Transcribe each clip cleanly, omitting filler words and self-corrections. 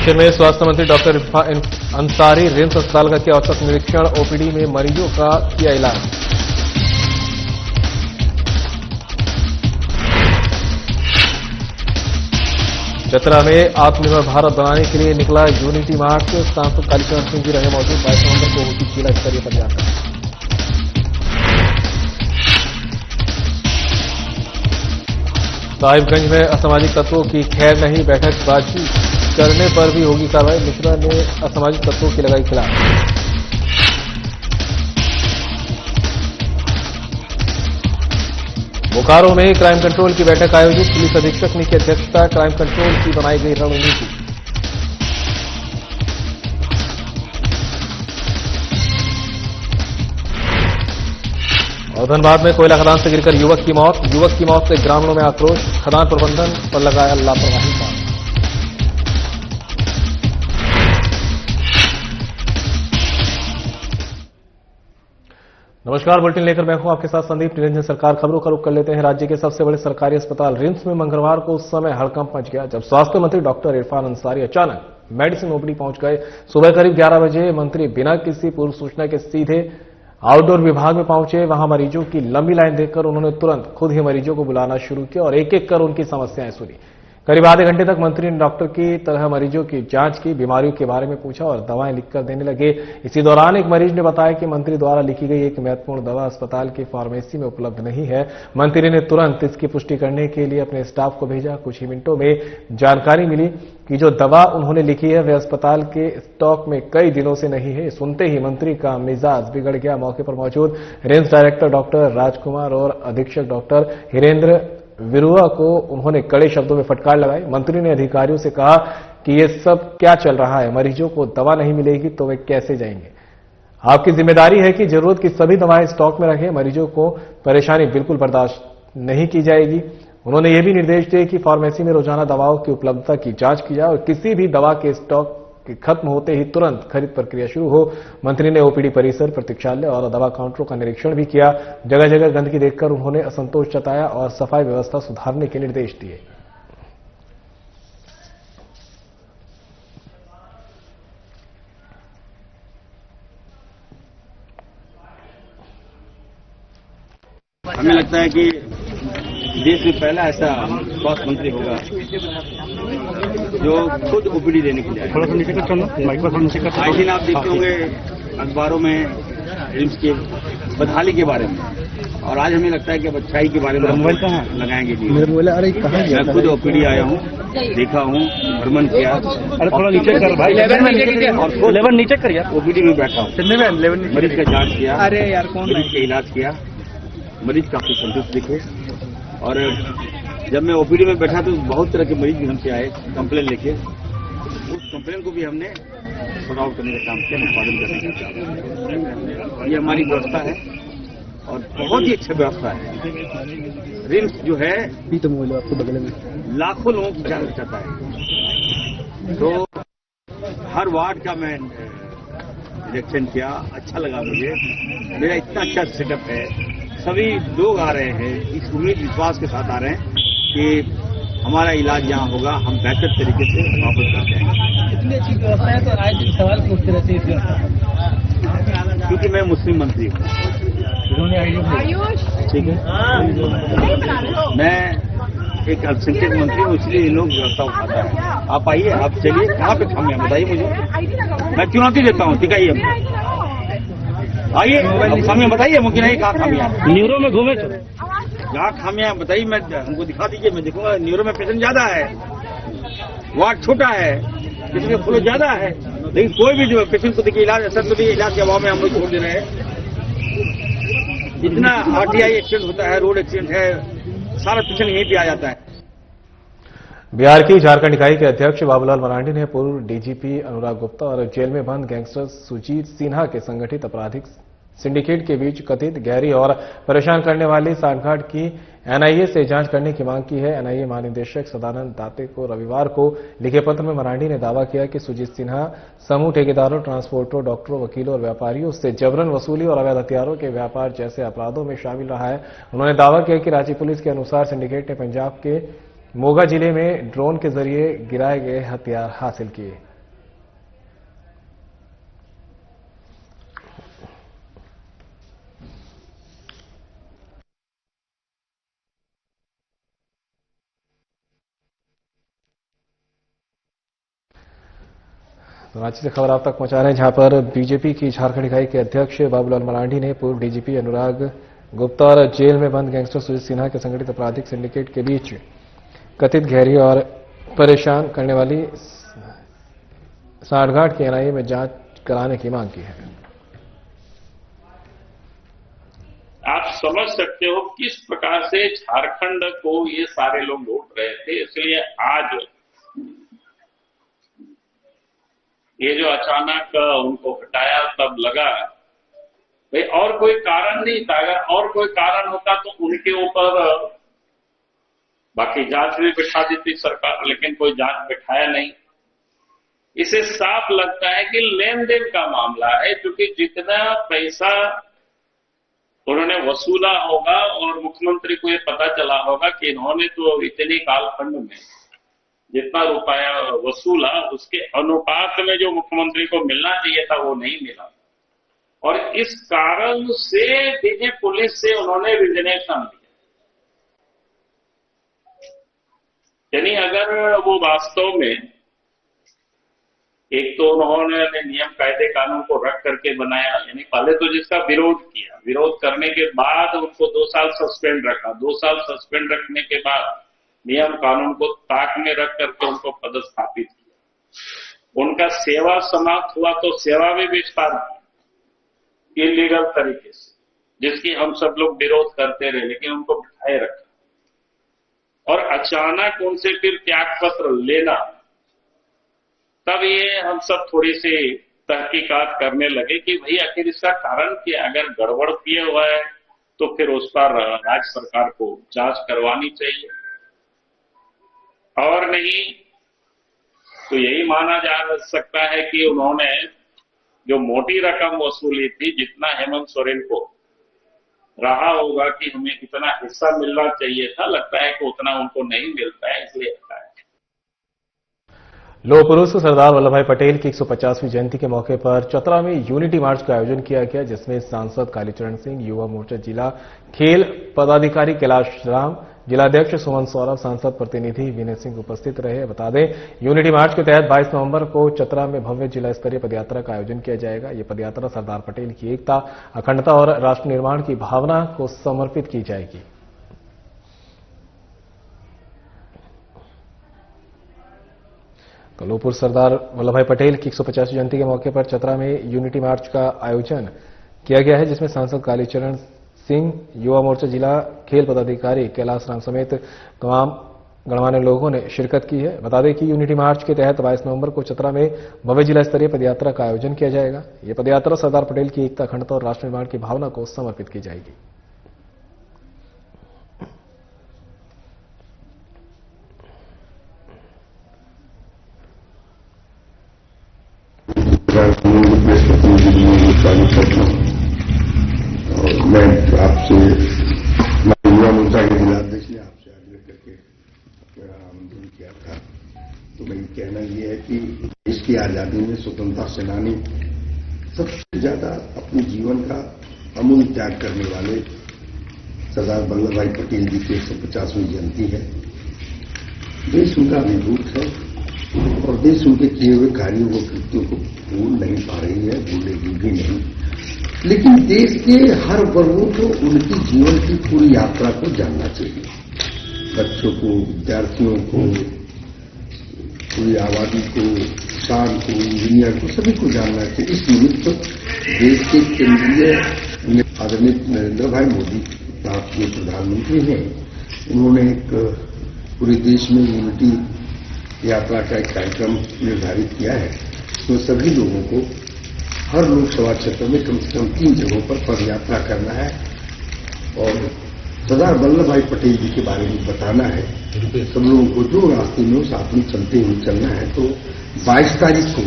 Bulletin में स्वास्थ्य मंत्री डॉक्टर इरफान अंसारी रिम्स अस्पताल का किया औचक निरीक्षण, ओपीडी में मरीजों का किया इलाज। चतरा में आत्मनिर्भर भारत बनाने के लिए निकला यूनिटी मार्च, सांसद कालीचरण सिंह जी रहे मौजूद। 22 नवंबर को होगी जिला स्तरीय पदयात्रा। साहिबगंज में असामाजिक तत्वों की खैर नहीं, बैठकबाजी करने पर भी होगी कार्रवाई। मिश्रा ने असामाजिक तत्वों की लगाई खिलाफ। बोकारो में क्राइम कंट्रोल की बैठक आयोजित, पुलिस अधीक्षक ने की अध्यक्षता। क्राइम कंट्रोल की बनाई गई रणनीति। और धनबाद में कोयला खदान से गिरकर युवक की मौत से ग्रामीणों में आक्रोश, खदान प्रबंधन पर लगाया लापरवाही का। नमस्कार, बुलेटिन लेकर मैं हूं आपके साथ संदीप निरंजन। सरकार खबरों का रुख कर लेते हैं। राज्य के सबसे बड़े सरकारी अस्पताल रिम्स में मंगलवार को उस समय हड़कंप मच गया जब स्वास्थ्य मंत्री डॉक्टर इरफान अंसारी अचानक मेडिसिन ओपीडी पहुंच गए। सुबह करीब 11 बजे मंत्री बिना किसी पूर्व सूचना के सीधे आउटडोर विभाग में पहुंचे। वहां मरीजों की लंबी लाइन देखकर उन्होंने तुरंत खुद ही मरीजों को बुलाना शुरू किया और एक एक कर उनकी समस्याएं सुनी। करीब आधे घंटे तक मंत्री ने डॉक्टर की तरह मरीजों की जांच की, बीमारियों के बारे में पूछा और दवाएं लिखकर देने लगे। इसी दौरान एक मरीज ने बताया कि मंत्री द्वारा लिखी गई एक महत्वपूर्ण दवा अस्पताल की फार्मेसी में उपलब्ध नहीं है। मंत्री ने तुरंत इसकी पुष्टि करने के लिए अपने स्टाफ को भेजा। कुछ ही मिनटों में जानकारी मिली कि जो दवा उन्होंने लिखी है वह अस्पताल के स्टॉक में कई दिनों से नहीं है। सुनते ही मंत्री का मिजाज बिगड़ गया। मौके पर मौजूद रिम्स डायरेक्टर डॉक्टर राजकुमार और अधीक्षक डॉक्टर हिरेंद्र विरुआ को उन्होंने कड़े शब्दों में फटकार लगाई। मंत्री ने अधिकारियों से कहा कि ये सब क्या चल रहा है, मरीजों को दवा नहीं मिलेगी तो वे कैसे जाएंगे। आपकी जिम्मेदारी है कि जरूरत की सभी दवाएं स्टॉक में रखें, मरीजों को परेशानी बिल्कुल बर्दाश्त नहीं की जाएगी। उन्होंने ये भी निर्देश दिए कि फार्मेसी में रोजाना दवाओं की उपलब्धता की जांच की जाए और किसी भी दवा के स्टॉक के खत्म होते ही तुरंत खरीद प्रक्रिया शुरू हो। मंत्री ने ओपीडी परिसर, प्रतीक्षालय और दवा काउंटरों का निरीक्षण भी किया। जगह जगह गंदगी देखकर उन्होंने असंतोष जताया और सफाई व्यवस्था सुधारने के निर्देश दिए। हमें लगता है कि देश में पहला ऐसा स्वास्थ्य मंत्री होगा जो खुद ओपीडी देने के लिए आए। थोड़ा सा नीचे कर चलो, माइक पर थोड़ा नीचे कर। आज दिन आप देखते होंगे अखबारों में रिम्स के बदहाली के बारे में, और आज हमें लगता है कि अब अच्छाई के बारे में मोबाइल कहाँ लगाएंगे जी। मेरा मोबाइल अरे कहाँ गया? मैं खुद ओपीडी आया हूँ, देखा हूँ, भ्रमण किया। अरे थोड़ा नीचे कर भाई, और 11 नीचे कर यार। ओपीडी में बैठा हूँ, मरीज का जांच किया, अरे यार कौन मरीज का इलाज किया, मरीज काफी संतुष्ट दिखे। और जब मैं ओपीडी में बैठा तो बहुत तरह के मरीज भी हमसे आए कंप्लेन लेके। उस कंप्लेन को भी हमने सॉर्ट आउट करने का काम किया, निष्पादन करने का काम। ये हमारी व्यवस्था है और बहुत ही अच्छा व्यवस्था है। रिम्स जो है तो मोबाइल आपको बगल में लाखों लोगों की जान बचाता है। तो हर वार्ड का मैं निरीक्षण किया, अच्छा लगा मुझे। मेरा इतना अच्छा सेटअप है, सभी लोग आ रहे हैं इस उम्मीद विश्वास के साथ आ रहे हैं कि हमारा इलाज यहाँ होगा, हम बेहतर तरीके से वापस कर जाएंगे। इतनी अच्छी व्यवस्था है तो आज सवाल पूछते रहते हैं इस व्यवस्था, क्योंकि मैं मुस्लिम मंत्री हूँ, ठीक है। मैं एक अल्पसंख्यक मंत्री हूँ, इसलिए ये लोग व्यवस्था उठाता है। आप आइए, आप चलिए, कहाँ पे खामियां बताइए मुझे, मैं चुनौती देता हूँ, दिखाइए हमको। आइए, खामियां बताइए, मुमकिन है कहाँ खामियां। न्यूरो में घूमे तो जहाँ खामियां बताइए, मैं हमको दिखा दीजिए, मैं देखूंगा। न्यूरो में पेशेंट ज्यादा है, वार्ड छोटा है, किसी में फ्लो ज्यादा है, लेकिन कोई भी जो पेशेंट को देखिए इलाज असर तो भी इलाज के अभाव में हम लोग छोड़ दे रहे हैं। इतना आरटीआई एक्सीडेंट होता है, रोड एक्सीडेंट है, सारा पेशेंट यहीं पे आ जाता है। बिहार की झारखंड इकाई के अध्यक्ष बाबूलाल मरांडी ने पूर्व डीजीपी अनुराग गुप्ता और जेल में बंद गैंगस्टर सुजीत सिन्हा के संगठित आपराधिक सिंडिकेट के बीच कथित गहरी और परेशान करने वाली सांठगांठ की एनआईए से जांच करने की मांग की है। एनआईए महानिदेशक सदानंद दाते को रविवार को लिखे पत्र में मरांडी ने दावा किया कि सुजीत सिन्हा समूह ठेकेदारों, ट्रांसपोर्टरों, डॉक्टरों, वकीलों और व्यापारियों से जबरन वसूली और अवैध हथियारों के व्यापार जैसे अपराधों में शामिल रहा है। उन्होंने दावा किया कि रांची पुलिस के अनुसार सिंडिकेट ने पंजाब के मोगा जिले में ड्रोन के जरिए गिराए गए हथियार हासिल किए। रांची से खबर आप तक पहुंचा रहे हैं, जहां पर बीजेपी की झारखंड इकाई के अध्यक्ष बाबूलाल मरांडी ने पूर्व डीजीपी अनुराग गुप्ता और जेल में बंद गैंगस्टर सुजीत सिन्हा के संगठित आपराधिक सिंडिकेट के बीच कथित गहरी और परेशान करने वाली सांठगांठ की एनआईए में जांच कराने की मांग की है। आप समझ सकते हो किस प्रकार से झारखंड को ये सारे लोग लूट रहे थे। इसलिए आज ये जो अचानक उनको हटाया तब लगा भाई और कोई कारण नहीं था। अगर और कोई कारण होता तो उनके ऊपर बाकी जांच भी बिठा दी थी सरकार, लेकिन कोई जांच बिठाया नहीं। इसे साफ लगता है कि लेन देन का मामला है, क्योंकि जितना पैसा उन्होंने वसूला होगा और मुख्यमंत्री को ये पता चला होगा कि इन्होंने तो इतने कालखंड में जितना रुपया वसूला उसके अनुपात में जो मुख्यमंत्री को मिलना चाहिए था वो नहीं मिला, और इस कारण से डीजी पुलिस से उन्होंने रिजनेशन लिया। यानी अगर वो वास्तव में एक तो उन्होंने नियम कायदे कानून को रख करके बनाया, यानी पहले तो जिसका विरोध किया, विरोध करने के बाद उनको 2 साल सस्पेंड रखा, 2 साल सस्पेंड रखने के बाद नियम कानून को ताक में रख करके उनको पदस्थापित किया। उनका सेवा समाप्त हुआ तो सेवा भी विस्तार किया इलीगल तरीके से, जिसकी हम सब लोग विरोध करते रहे, लेकिन उनको बिठाए रखा। और अचानक उनसे फिर त्याग पत्र लेना, तब ये हम सब थोड़ी सी तहकीकात करने लगे कि भाई आखिर इसका कारण क्या। अगर गड़बड़ किया हुआ है तो फिर उस पर राज्य सरकार को जांच करवानी चाहिए, और नहीं तो यही माना जा सकता है कि उन्होंने जो मोटी रकम वसूली थी, जितना हेमंत सोरेन को रहा होगा कि हमें कितना हिस्सा मिलना चाहिए था, लगता है कि उतना उनको नहीं मिलता है, इसलिए हटा है। लौह पुरुष सरदार वल्लभ भाई पटेल की 150वीं जयंती के मौके पर चतरा में यूनिटी मार्च का आयोजन किया गया, जिसमें सांसद कालीचरण सिंह, युवा मोर्चा जिला खेल पदाधिकारी कैलाश राम, जिलाध्यक्ष सुमन सौरभ, सांसद प्रतिनिधि विनय सिंह उपस्थित रहे। बता दें, यूनिटी मार्च के तहत 22 नवंबर को चतरा में भव्य जिला स्तरीय पदयात्रा का आयोजन किया जाएगा। ये पदयात्रा सरदार पटेल की एकता, अखंडता और राष्ट्र निर्माण की भावना को समर्पित की जाएगी। तो लौहपुरुष सरदार वल्लभ भाई पटेल की 150वीं जयंती के मौके पर चतरा में यूनिटी मार्च का आयोजन किया गया है, जिसमें सांसद कालीचरण सिंह, युवा मोर्चा जिला खेल पदाधिकारी कैलाश राम समेत तमाम गणमान्य लोगों ने शिरकत की है। बता दें कि यूनिटी मार्च के तहत 22 नवंबर को चतरा में भव्य जिला स्तरीय पदयात्रा का आयोजन किया जाएगा। यह पदयात्रा सरदार पटेल की एकता, अखंडता और राष्ट्र निर्माण की भावना को समर्पित की जाएगी। और मैं आपसे युवा मोर्चा के जिलाध्यक्ष ने आपसे आग्रह करके आमंत्रण किया था, तो मेरा कहना यह है कि देश की आजादी में स्वतंत्रता सेनानी सबसे ज्यादा अपने जीवन का अमूल्य त्याग करने वाले सरदार वल्लभ भाई पटेल जी की 150वीं जयंती है। देश उनका विभूत है और देश उनके किए हुए कार्यों व कृत्यों को भूल नहीं पा रही है, भूलेगी भी नहीं। लेकिन देश के हर वर्गों को उनकी जीवन की पूरी यात्रा को जानना चाहिए। बच्चों को, विद्यार्थियों को, पूरी आबादी को, किसान को, इंजीनियर को, सभी को जानना चाहिए। इस निमित्त देश के केंद्रीय आदरणीय नरेंद्र भाई मोदी जो प्रधानमंत्री हैं, उन्होंने एक पूरे देश में यूनिटी यात्रा का एक कार्यक्रम निर्धारित किया है। तो सभी लोगों को हर लोकसभा क्षेत्र में कम से कम 3 जगहों पर पदयात्रा करना है और सरदार वल्लभ भाई पटेल जी के बारे में बताना है। सब लोगों को जो रास्ते में साथ में चलते हुए चलना है। तो 22 तारीख को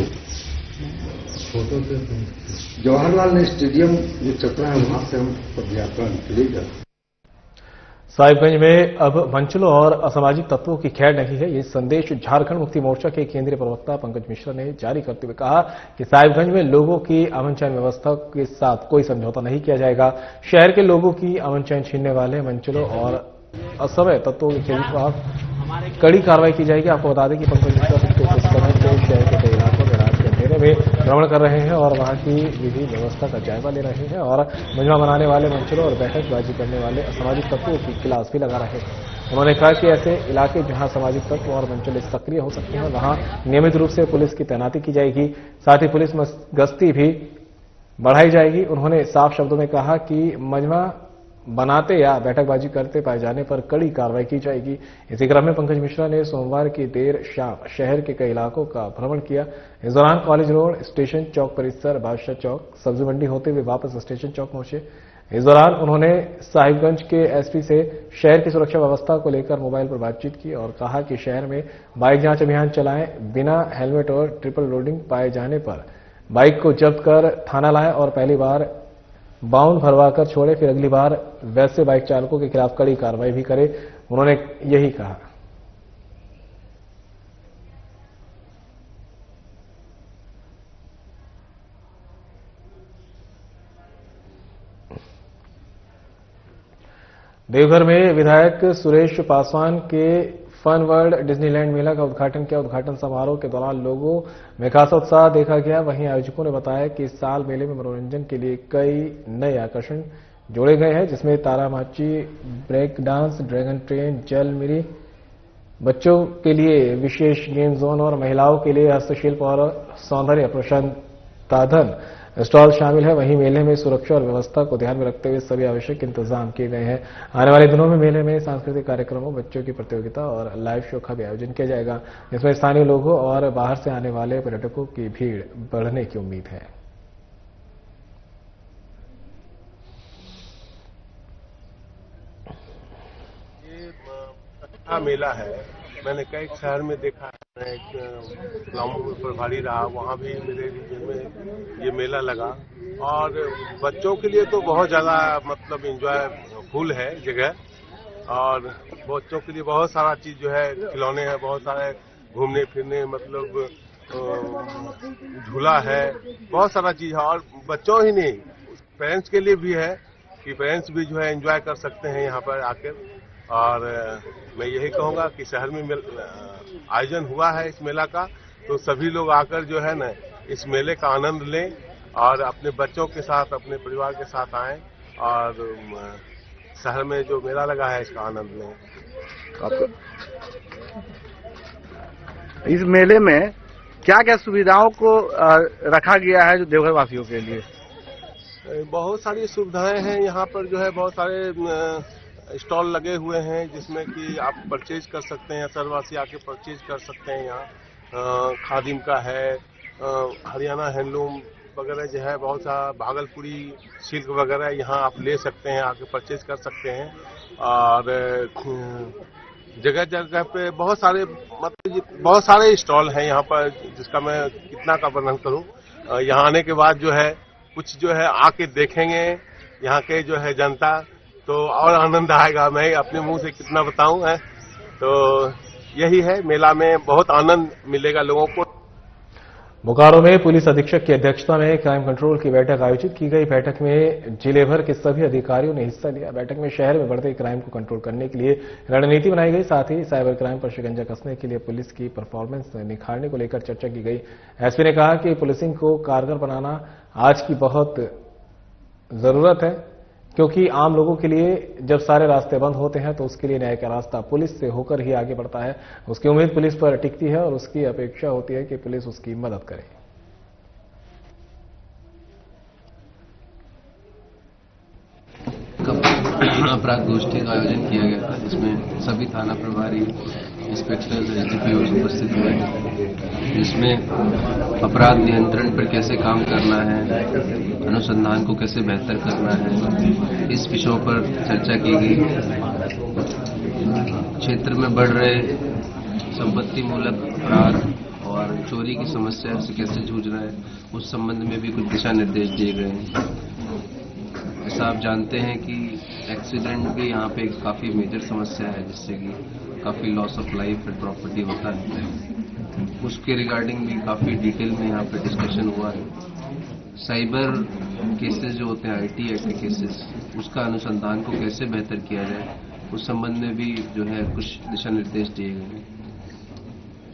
जवाहरलाल नेहरू स्टेडियम जो चतरा है, वहां से हम पदयात्रा निकलेगा। साहिबगंज में अब मंचलों और असामाजिक तत्वों की खैर नहीं है। ये संदेश झारखंड मुक्ति मोर्चा के केंद्रीय प्रवक्ता पंकज मिश्रा ने जारी करते हुए कहा कि साहिबगंज में लोगों की अमन चैन व्यवस्था के साथ कोई समझौता नहीं किया जाएगा। शहर के लोगों की अमन चैन छीनने वाले मंचलों और असभ्य तत्वों के खिलाफ कड़ी कार्रवाई की जाएगी। आपको बता दें कि पंकज मिश्रा पिछले कुछ समय से शहर के कई इलाकों में रात के अंधेरे में भ्रमण कर रहे हैं और वहां की विधि व्यवस्था का जायजा ले रहे हैं और मजमा बनाने वाले मंचलों और बैठकबाजी करने वाले असामाजिक तत्वों की क्लास भी लगा रहे हैं। उन्होंने कहा कि ऐसे इलाके जहां सामाजिक तत्व और मंचले सक्रिय हो सकते हैं वहां नियमित रूप से पुलिस की तैनाती की जाएगी, साथ ही पुलिस गश्ती भी बढ़ाई जाएगी। उन्होंने साफ शब्दों में कहा कि मजमा बनाते या बैठकबाजी करते पाए जाने पर कड़ी कार्रवाई की जाएगी। इसी क्रम में पंकज मिश्रा ने सोमवार की देर शाम शहर के कई इलाकों का भ्रमण किया। इस दौरान कॉलेज रोड, स्टेशन चौक परिसर, बादशाह चौक, सब्जी मंडी होते हुए वापस स्टेशन चौक पहुंचे। इस दौरान उन्होंने साहिबगंज के एसपी से शहर की सुरक्षा व्यवस्था को लेकर मोबाइल पर बातचीत की और कहा कि शहर में बाइक जांच अभियान चलाएं, बिना हेलमेट और ट्रिपल लोडिंग पाए जाने पर बाइक को जब्त कर थाना लाएं और पहली बार बाउंड भरवा कर छोड़े, फिर अगली बार वैसे बाइक चालकों के खिलाफ कड़ी कार्रवाई भी करे। उन्होंने यही कहा। देवघर में विधायक सुरेश पासवान के फन वर्ल्ड डिज्नीलैंड मेला का उद्घाटन किया। उद्घाटन समारोह के दौरान लोगों में खासा उत्साह देखा गया। वहीं आयोजकों ने बताया कि इस साल मेले में मनोरंजन के लिए कई नए आकर्षण जोड़े गए हैं, जिसमें तारामाची, ब्रेक डांस, ड्रैगन ट्रेन, जल मिरी, बच्चों के लिए विशेष गेम जोन और महिलाओं के लिए हस्तशिल्प और सौंदर्य प्रसाधन स्टॉल शामिल है। वहीं मेले में सुरक्षा और व्यवस्था को ध्यान में रखते हुए सभी आवश्यक इंतजाम किए गए हैं। आने वाले दिनों में मेले में सांस्कृतिक कार्यक्रमों, बच्चों की प्रतियोगिता और लाइव शो का भी आयोजन किया जाएगा, जिसमें स्थानीय लोगों और बाहर से आने वाले पर्यटकों की भीड़ बढ़ने की उम्मीद है। ये अच्छा मेला है। मैंने कई शहर में देखा है, गाँवों में प्रभारी रहा, वहाँ भी मेरे रीजन में ये मेला लगा और बच्चों के लिए तो बहुत ज़्यादा मतलब एंजॉयफुल है जगह और बच्चों के लिए बहुत सारा चीज़ जो है, खिलौने हैं, बहुत सारे घूमने फिरने मतलब झूला है, बहुत सारा चीज़ है और बच्चों ही नहीं पेरेंट्स के लिए भी है कि पेरेंट्स भी जो है एंजॉय कर सकते हैं यहाँ पर आकर। और मैं यही कहूँगा कि शहर में आयोजन हुआ है इस मेला का, तो सभी लोग आकर जो है ना इस मेले का आनंद लें और अपने बच्चों के साथ, अपने परिवार के साथ आएं और शहर में जो मेला लगा है इसका आनंद लें। इस मेले में क्या क्या सुविधाओं को रखा गया है जो देवघर वासियों के लिए? बहुत सारी सुविधाएं हैं यहाँ पर, जो है बहुत सारे स्टॉल लगे हुए हैं जिसमें कि आप परचेज कर सकते हैं, शहरवासी आके परचेज कर सकते हैं। यहाँ खादिम का है, हरियाणा हैंडलूम वगैरह जो है, बहुत सा भागलपुरी सिल्क वगैरह यहाँ आप ले सकते हैं, आके परचेज कर सकते हैं। और जगह जगह पे बहुत सारे मतलब बहुत सारे स्टॉल हैं यहाँ पर, जिसका मैं कितना का वर्णन करूँ। यहाँ आने के बाद जो है कुछ जो है आके देखेंगे यहाँ के जो है जनता, तो और आनंद आएगा। मैं अपने मुंह से कितना बताऊं है, तो यही है, मेला में बहुत आनंद मिलेगा लोगों को। बोकारो में पुलिस अधीक्षक की अध्यक्षता में क्राइम कंट्रोल की बैठक आयोजित की गई। बैठक में जिले भर के सभी अधिकारियों ने हिस्सा लिया। बैठक में शहर में बढ़ते क्राइम को कंट्रोल करने के लिए रणनीति बनाई गई, साथ ही साइबर क्राइम पर शिकंजा कसने के लिए पुलिस की परफॉर्मेंस निखारने को लेकर चर्चा की गई। एसपी ने कहा कि पुलिसिंग को कारगर बनाना आज की बहुत जरूरत है, क्योंकि आम लोगों के लिए जब सारे रास्ते बंद होते हैं तो उसके लिए न्याय का रास्ता पुलिस से होकर ही आगे बढ़ता है। उसकी उम्मीद पुलिस पर टिकती है और उसकी अपेक्षा होती है कि पुलिस उसकी मदद करे। अपराध गोष्ठी का आयोजन किया गया था, जिसमें सभी थाना प्रभारी, इंस्पेक्टर्स, एसडीपीओ उपस्थित हुए, जिसमें अपराध नियंत्रण पर कैसे काम करना है, अनुसंधान को कैसे बेहतर करना है, इस विषयों पर चर्चा की गई। क्षेत्र में बढ़ रहे संपत्ति मूलक अपराध और चोरी की समस्या से कैसे जूझ रहा है, उस संबंध में भी कुछ दिशा निर्देश दिए गए हैं। जैसा आप जानते हैं कि एक्सीडेंट भी यहाँ पे काफ़ी मेजर समस्या है, जिससे कि काफ़ी loss of life and property होता है। उसके रिगार्डिंग भी काफ़ी डिटेल में यहाँ पे डिस्कशन हुआ है। साइबर केसेस जो होते हैं, आईटी एक्ट केसेस, उसका अनुसंधान को कैसे बेहतर किया जाए, उस संबंध में भी जो है कुछ दिशा निर्देश दिए गए हैं।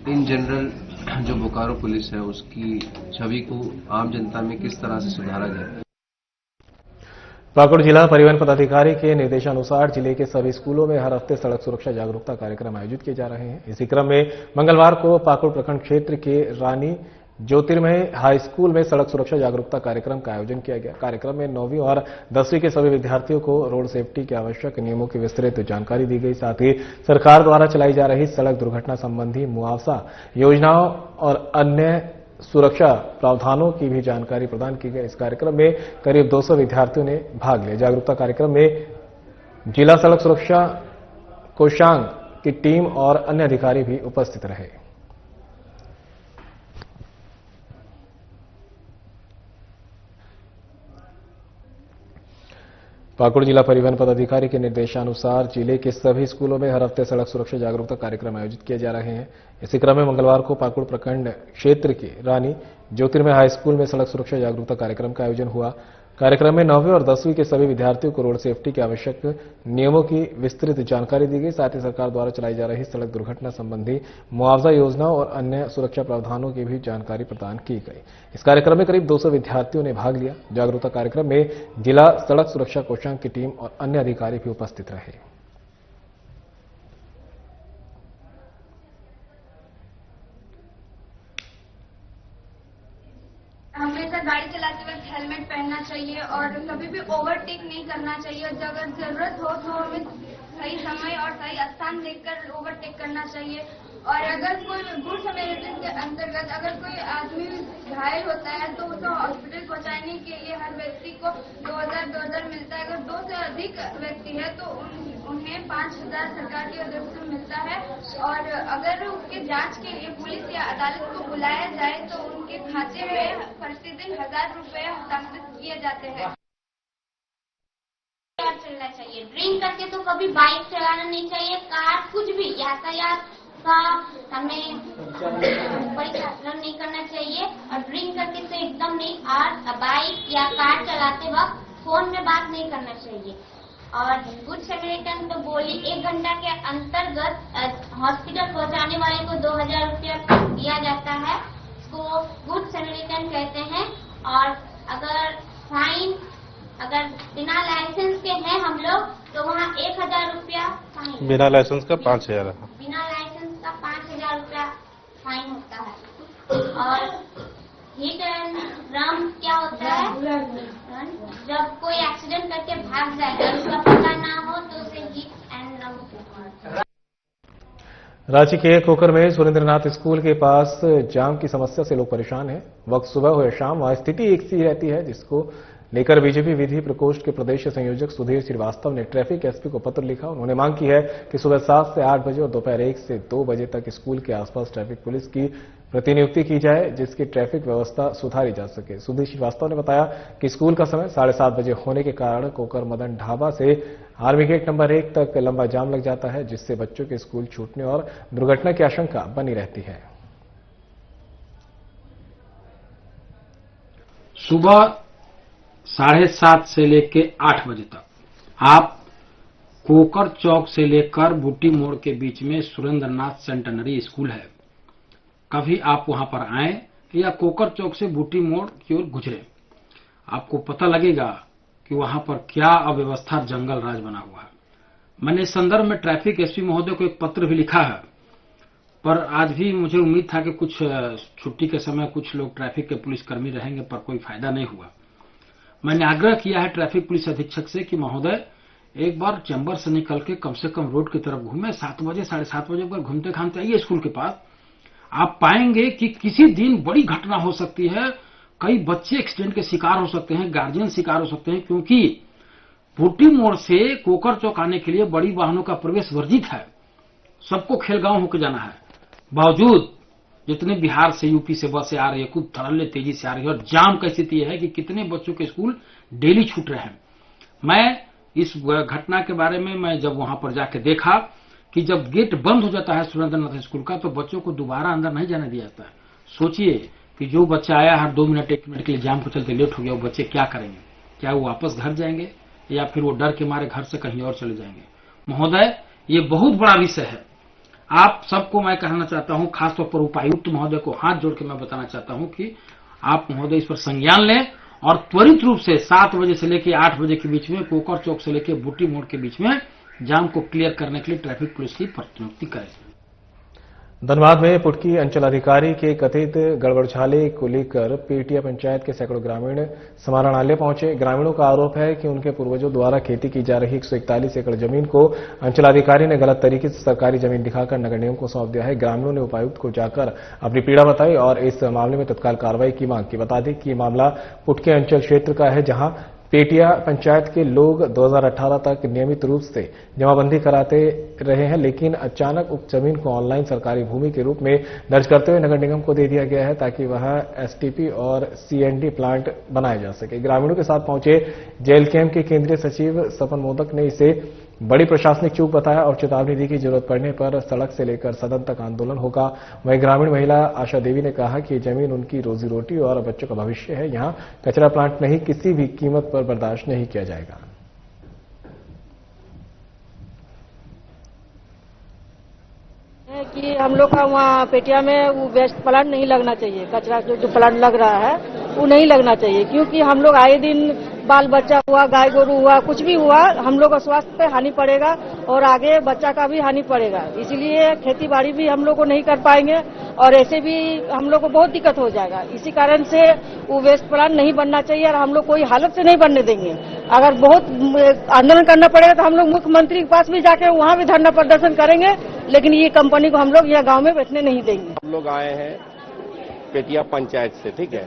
इन जनरल जो बोकारो पुलिस है उसकी छवि को आम जनता में किस तरह से सुधारा जाए। पाकुड़ जिला परिवहन पदाधिकारी के निर्देशानुसार जिले के सभी स्कूलों में हर हफ्ते सड़क सुरक्षा जागरूकता कार्यक्रम आयोजित किए जा रहे हैं। इसी क्रम में मंगलवार को पाकुड़ प्रखंड क्षेत्र के रानी ज्योतिर्मय हाई स्कूल में सड़क सुरक्षा जागरूकता कार्यक्रम का आयोजन किया गया। कार्यक्रम में 9वीं और 10वीं के सभी विद्यार्थियों को रोड सेफ्टी के आवश्यक नियमों की विस्तृत जानकारी दी गई। साथ ही सरकार द्वारा चलाई जा रही सड़क दुर्घटना संबंधी मुआवजा योजनाओं और अन्य सुरक्षा प्रावधानों की भी जानकारी प्रदान की गई। इस कार्यक्रम में करीब 200 विद्यार्थियों ने भाग लिया। जागरूकता कार्यक्रम में जिला सड़क सुरक्षा कोषांग की टीम और अन्य अधिकारी भी उपस्थित रहे। पाकुड़ जिला परिवहन पदाधिकारी के निर्देशानुसार जिले के सभी स्कूलों में हर हफ्ते सड़क सुरक्षा जागरूकता कार्यक्रम आयोजित किए जा रहे हैं। इसी क्रम में मंगलवार को पाकुड़ प्रखंड क्षेत्र के रानी ज्योतिर्मय हाई स्कूल में सड़क सुरक्षा जागरूकता कार्यक्रम का आयोजन हुआ। कार्यक्रम में 9वीं और 10वीं के सभी विद्यार्थियों को रोड सेफ्टी के आवश्यक नियमों की विस्तृत जानकारी दी गई। साथ ही सरकार द्वारा चलाई जा रही सड़क दुर्घटना संबंधी मुआवजा योजनाओं और अन्य सुरक्षा प्रावधानों की भी जानकारी प्रदान की गई। इस कार्यक्रम में करीब 200 विद्यार्थियों ने भाग लिया। जागरूकता कार्यक्रम में जिला सड़क सुरक्षा कोषांग की टीम और अन्य अधिकारी भी उपस्थित रहे। हमेशा गाड़ी चलाते वक्त हेलमेट पहनना चाहिए और कभी भी ओवरटेक नहीं करना चाहिए। अगर जरूरत हो तो हमें सही समय और सही स्थान देखकर ओवरटेक करना चाहिए। और अगर कोई गुड समैरिटन के अंतर्गत अगर कोई आदमी घायल होता है तो उसे हॉस्पिटल पहुंचाने के लिए हर व्यक्ति को 2000 मिलता है। अगर 2 से अधिक व्यक्ति है तो उन्हें 5000 सरकार की ओर से मिलता है। और अगर उसके जांच के लिए पुलिस या अदालत को बुलाया जाए तो उनके खाते में प्रतिदिन 1000 रुपए हस्तांतरित किए जाते हैं। चलना चाहिए, ड्रिंक करके तो कभी बाइक चलाना नहीं चाहिए, कार कुछ भी यातायात का हमें परिचालन नहीं करना चाहिए। और ड्रिंक करके तो एकदम नहीं। और बाइक या कार चलाते वक्त फोन में बात नहीं करना चाहिए। और गुड समैरिटन तो बोली 1 घंटा के अंतर्गत हॉस्पिटल पहुंचाने वाले को 2000 रुपया दिया जाता है। इसको गुड समैरिटन कहते हैं। और अगर फाइन अगर बिना लाइसेंस के हैं हम लोग तो वहाँ 1000 रुपया फाइन। बिना लाइसेंस का 5000। बिना लाइसेंस का 5000 रुपया फाइन होता है। और हिट एंड रन क्या होता है? जब कोई एक्सीडेंट करके भाग जाए और उसका पता ना हो तो उसे हिट एंड रन। रांची के कोकर में सुरेंद्रनाथ स्कूल के पास जाम की समस्या से लोग परेशान हैं। वक्त सुबह हो या शाम वहां स्थिति एक सी रहती है, जिसको लेकर बीजेपी विधि प्रकोष्ठ के प्रदेश संयोजक सुधीर श्रीवास्तव ने ट्रैफिक एसपी को पत्र लिखा। उन्होंने मांग की है कि सुबह 7 से 8 बजे और दोपहर 1 से 2 बजे तक स्कूल के आसपास ट्रैफिक पुलिस की प्रतिनियुक्ति की जाए, जिसकी ट्रैफिक व्यवस्था सुधारी जा सके। सुधीर श्रीवास्तव ने बताया कि स्कूल का समय 7:30 बजे होने के कारण कोकर मदन ढाबा से आर्मी गेट नंबर 1 तक लंबा जाम लग जाता है, जिससे बच्चों के स्कूल छूटने और दुर्घटना की आशंका बनी रहती है। सुबह 7:30 से लेकर 8 बजे तक आप कोकर चौक से लेकर बूटी मोड़ के बीच में सुरेंद्रनाथ सेंटेनरी स्कूल है। कभी आप वहां पर आए या कोकर चौक से बूटी मोड़ की ओर गुजरे, आपको पता लगेगा कि वहां पर क्या अव्यवस्था जंगल राज बना हुआ है। मैंने इस संदर्भ में ट्रैफिक एसपी महोदय को एक पत्र भी लिखा है, पर आज भी मुझे उम्मीद था कि कुछ छुट्टी के समय कुछ लोग ट्रैफिक के पुलिसकर्मी रहेंगे, पर कोई फायदा नहीं हुआ। मैंने आग्रह किया है ट्रैफिक पुलिस अधीक्षक से कि महोदय एक बार चैम्बर से निकल के कम से कम रोड की तरफ घूमे। 7 बजे 7:30 बजे पर घूमते घामते आइए स्कूल के पास। आप पाएंगे कि किसी दिन बड़ी घटना हो सकती है, कई बच्चे एक्सीडेंट के शिकार हो सकते हैं, गार्जियन शिकार हो सकते हैं, क्योंकि बूटी मोड़ से कोकर चौक आने के लिए बड़ी वाहनों का प्रवेश वर्जित है। सबको खेलगांव होकर जाना है। बावजूद जितने बिहार से यूपी से बसें आ रही है, खूब धड़ल्ले तेजी से आ रही है, और जाम की स्थिति है कि कितने बच्चों के स्कूल डेली छूट रहे हैं। मैं इस घटना के बारे में मैं जब वहां पर जाके देखा कि जब गेट बंद हो जाता है सुरेंद्रनाथ स्कूल का, तो बच्चों को दोबारा अंदर नहीं जाने दिया जाता है। सोचिए कि जो बच्चा आया हर 2 मिनट 1 मिनट के लिए जाम को चलते लेट हो गया, वो बच्चे क्या करेंगे? क्या वो वापस घर जाएंगे या फिर वो डर के मारे घर से कहीं और चले जाएंगे? महोदय, ये बहुत बड़ा विषय है। आप सबको मैं कहना चाहता हूं, खासतौर पर उपायुक्त महोदय को हाथ जोड़ के मैं बताना चाहता हूं कि आप महोदय इस पर संज्ञान लें और त्वरित रूप से 7 बजे से लेकर 8 बजे के बीच में कोकर चौक से लेकर बूटी मोड़ के बीच में जाम को क्लियर करने के लिए ट्रैफिक पुलिस की प्रतिनियुक्ति करें। धनबाद में पुटकी अंचलाधिकारी के कथित गड़बड़झाले को लेकर पेटिया पंचायत के सैकड़ों ग्रामीण समाहरणालय पहुंचे। ग्रामीणों का आरोप है कि उनके पूर्वजों द्वारा खेती की जा रही 141 एकड़ जमीन को अंचलाधिकारी ने गलत तरीके से सरकारी जमीन दिखाकर नगर निगम को सौंप दिया है। ग्रामीणों ने उपायुक्त को जाकर अपनी पीड़ा बताई और इस मामले में तत्काल कार्रवाई की मांग की। बता दें कि ये मामला पुटकी अंचल क्षेत्र का है, जहां पेटिया पंचायत के लोग 2018 तक नियमित रूप से जमाबंदी कराते रहे हैं, लेकिन अचानक उक्त जमीन को ऑनलाइन सरकारी भूमि के रूप में दर्ज करते हुए नगर निगम को दे दिया गया है ताकि वह एसटीपी और सीएनडी प्लांट बनाया जा सके। ग्रामीणों के साथ पहुंचे जेएलकेएम के केंद्रीय सचिव सपन मोदक ने इसे बड़ी प्रशासनिक चूक बताया और चेतावनी दी कि जरूरत पड़ने पर सड़क से लेकर सदन तक आंदोलन होगा। वहीं ग्रामीण महिला आशा देवी ने कहा कि जमीन उनकी रोजी रोटी और बच्चों का भविष्य है, यहां कचरा प्लांट नहीं किसी भी कीमत पर बर्दाश्त नहीं किया जाएगा। कि हम लोग का वहाँ पेटिया में वो वेस्ट प्लांट नहीं लगना चाहिए, कचरा जो प्लांट लग रहा है वो नहीं लगना चाहिए, क्योंकि हम लोग आए दिन बाल बच्चा हुआ, गाय गोरू हुआ, कुछ भी हुआ, हम लोग का स्वास्थ्य पे हानि पड़ेगा और आगे बच्चा का भी हानि पड़ेगा। इसलिए खेती बाड़ी भी हम लोग को नहीं कर पाएंगे और ऐसे भी हम लोग को बहुत दिक्कत हो जाएगा। इसी कारण से वो वेस्ट प्लांट नहीं बनना चाहिए और हम लोग कोई हालत से नहीं बनने देंगे। अगर बहुत आंदोलन करना पड़ेगा तो हम लोग मुख्यमंत्री के पास भी जाकर वहाँ भी धरना प्रदर्शन करेंगे, लेकिन ये कंपनी को हम लोग यह गाँव में बैठने नहीं देंगे। हम लोग आए हैं पेटिया पंचायत से, ठीक है,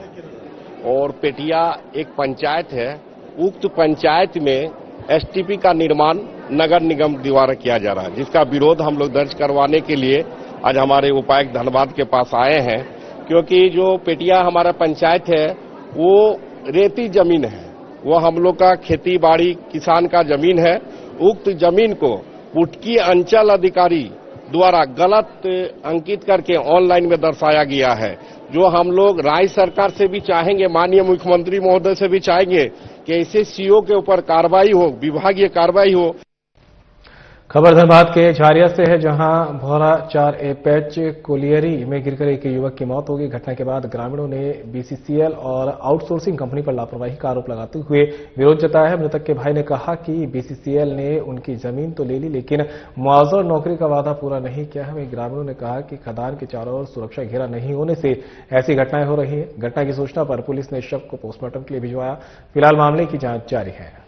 और पेटिया एक पंचायत है। उक्त पंचायत में एसटीपी का निर्माण नगर निगम द्वारा किया जा रहा है, जिसका विरोध हम लोग दर्ज करवाने के लिए आज हमारे उपायुक्त धनबाद के पास आए हैं। क्योंकि जो पेटिया हमारा पंचायत है वो रेती जमीन है, वो हम लोग का खेती बाड़ी किसान का जमीन है। उक्त जमीन को पुटकी अंचल अधिकारी द्वारा गलत अंकित करके ऑनलाइन में दर्शाया गया है, जो हम लोग राज्य सरकार से भी चाहेंगे, माननीय मुख्यमंत्री महोदय से भी चाहेंगे कि ऐसे सीओ के ऊपर कार्रवाई हो, विभागीय कार्रवाई हो। खबर धनबाद के झारिया से है, जहां भौरा 4A पैच कोलियरी में गिरकर एक युवक की मौत हो गई। घटना के बाद ग्रामीणों ने बीसीसीएल और आउटसोर्सिंग कंपनी पर लापरवाही का आरोप लगाते हुए विरोध जताया है। मृतक के भाई ने कहा कि बीसीसीएल ने उनकी जमीन तो ले ली, लेकिन मुआवजा और नौकरी का वादा पूरा नहीं किया है। वहीं ग्रामीणों ने कहा कि खदान के चारों ओर सुरक्षा घेरा नहीं होने से ऐसी घटनाएं हो रही है। घटना की सूचना पर पुलिस ने शव को पोस्टमार्टम के लिए भिजवाया। फिलहाल मामले की जांच जारी है।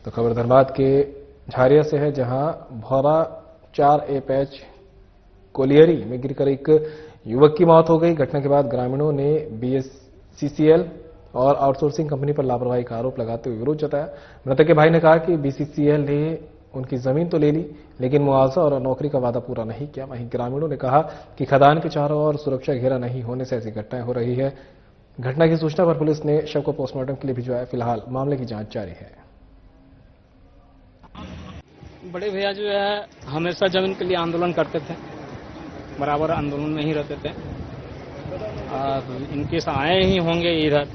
तो खबर धनबाद के झारिया से है, जहां भौरा 4A पैच कोलियरी में गिरकर एक युवक की मौत हो गई। घटना के बाद ग्रामीणों ने बीसीसीएल और आउटसोर्सिंग कंपनी पर लापरवाही का आरोप लगाते हुए विरोध जताया। मृतक के भाई ने कहा कि बीसीसीएल ने उनकी जमीन तो ले ली, लेकिन मुआवजा और नौकरी का वादा पूरा नहीं किया। वहीं ग्रामीणों ने कहा कि खदान के चारों ओर सुरक्षा घेरा नहीं होने से ऐसी घटनाएं हो रही है। घटना की सूचना पर पुलिस ने शव को पोस्टमार्टम के लिए भिजवाया। फिलहाल मामले की जांच जारी है। बड़े भैया जो है हमेशा जमीन के लिए आंदोलन करते थे, बराबर आंदोलन में ही रहते थे। इनके से आए ही होंगे इधर।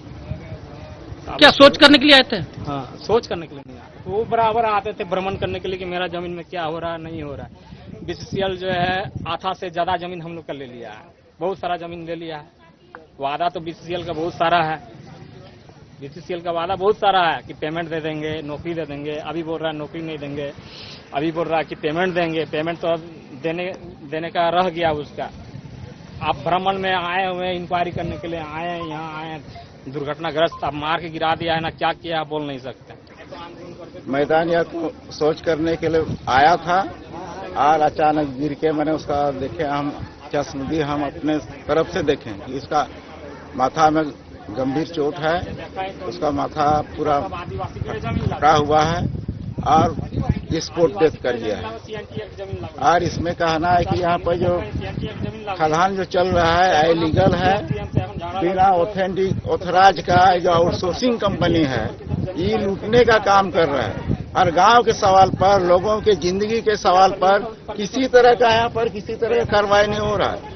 क्या सोच करने के लिए आए थे? हाँ, सोच करने के लिए नहीं आते, वो बराबर आते थे भ्रमण करने के लिए कि मेरा जमीन में क्या हो रहा है, नहीं हो रहा है। बीसीसीएल जो है आधा से ज्यादा जमीन हम लोग का ले लिया है, बहुत सारा जमीन ले लिया है। वादा तो बीसीसीएल का बहुत सारा है, बीसीसीएल का वादा बहुत सारा है कि पेमेंट दे देंगे, नौकरी दे देंगे। अभी बोल रहा है नौकरी नहीं देंगे, अभी बोल रहा है कि पेमेंट देंगे। पेमेंट तो अब देने का रह गया उसका। आप भ्रमण में आए हुए, इंक्वायरी करने के लिए आए हैं, यहाँ आए दुर्घटनाग्रस्त, अब मार के गिरा दिया है ना, क्या किया बोल नहीं सकते। मैदान या तो सोच करने के लिए आया था और अचानक गिर के मैंने उसका देखे, हम चश्म दी, हम अपने तरफ से देखें कि इसका माथा में गंभीर चोट है, उसका माथा पूरा फटा हुआ है और स्पॉट डेथ कर गया है। और इसमें कहना है कि यहाँ पर जो खदान जो चल रहा है इलीगल है, बिना ऑथराइज का जो आउटसोर्सिंग कंपनी है ये लूटने का काम कर रहा है। और गांव के सवाल पर, लोगों के जिंदगी के सवाल पर किसी तरह का यहाँ पर किसी तरह का कार्रवाई नहीं हो रहा है।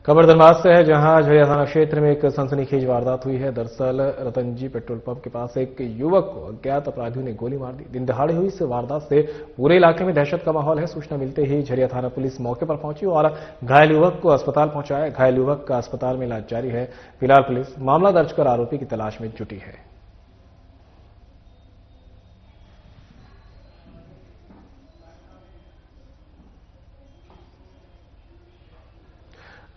खबर धनबाद से है, जहां झरिया थाना क्षेत्र में एक सनसनीखेज वारदात हुई है। दरअसल रतनजी पेट्रोल पंप के पास एक युवक को अज्ञात अपराधियों ने गोली मार दी। दिन दहाड़े हुई इस वारदात से पूरे इलाके में दहशत का माहौल है। सूचना मिलते ही झरिया थाना पुलिस मौके पर पहुंची और घायल युवक को अस्पताल पहुंचाया। घायल युवक का अस्पताल में इलाज जारी है। फिलहाल पुलिस मामला दर्ज कर आरोपी की तलाश में जुटी है।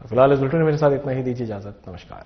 फिलहाल इस बुलेटिन में मेरे साथ इतना ही। दीजिए इजाजत। नमस्कार।